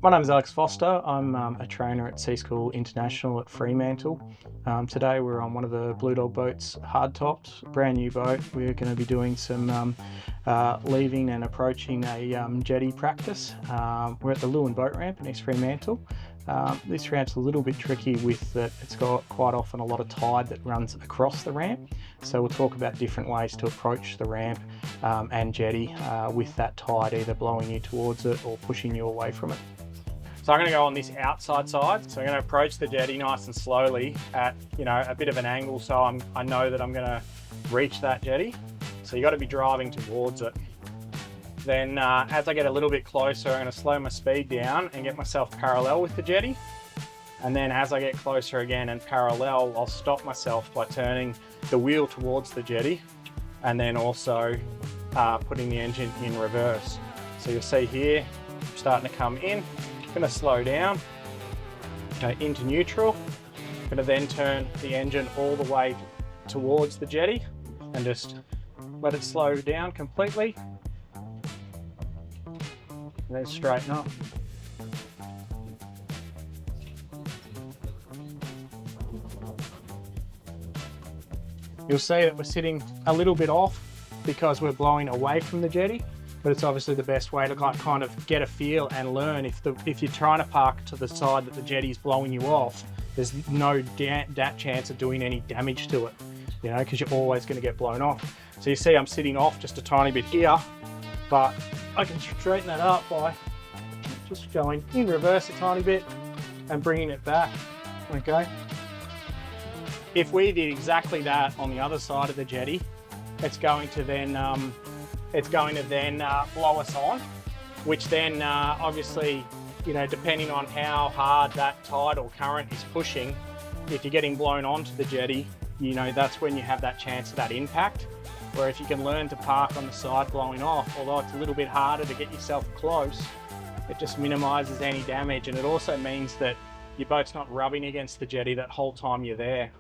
My name is Alex Foster. I'm a trainer at Sea School International at Fremantle. Today we're on one of the Blue Dog boats, hardtops, brand new boat. We're going to be doing some leaving and approaching a jetty practice. We're at the Lewin Boat Ramp in East Fremantle. This ramp's a little bit tricky with that it's got quite often a lot of tide that runs across the ramp. So we'll talk about different ways to approach the ramp and jetty with that tide either blowing you towards it or pushing you away from it. So I'm going to go on this outside side. So I'm going to approach the jetty nice and slowly at a bit of an angle, so I know that I'm going to reach that jetty. So you got to be driving towards it. Then as I get a little bit closer, I'm going to slow my speed down and get myself parallel with the jetty. And then as I get closer again and parallel, I'll stop myself by turning the wheel towards the jetty and then also putting the engine in reverse. So you'll see here, I'm starting to come in. I'm going to slow down, go into neutral. I'm going to then turn the engine all the way towards the jetty and just let it slow down completely. And then straighten up. You'll see that we're sitting a little bit off because we're blowing away from the jetty, but it's obviously the best way to kind of get a feel and learn. If you're trying to park to the side that the jetty is blowing you off, there's no chance of doing any damage to it, because you're always going to get blown off. So you see I'm sitting off just a tiny bit here, but I can straighten that up by just going in reverse a tiny bit and bringing it back, okay? If we did exactly that on the other side of the jetty, it's going to then blow us on, which then obviously, depending on how hard that tide or current is pushing, if you're getting blown onto the jetty, that's when you have that chance of that impact. Where if you can learn to park on the side blowing off, although it's a little bit harder to get yourself close, it just minimises any damage, and it also means that your boat's not rubbing against the jetty that whole time you're there.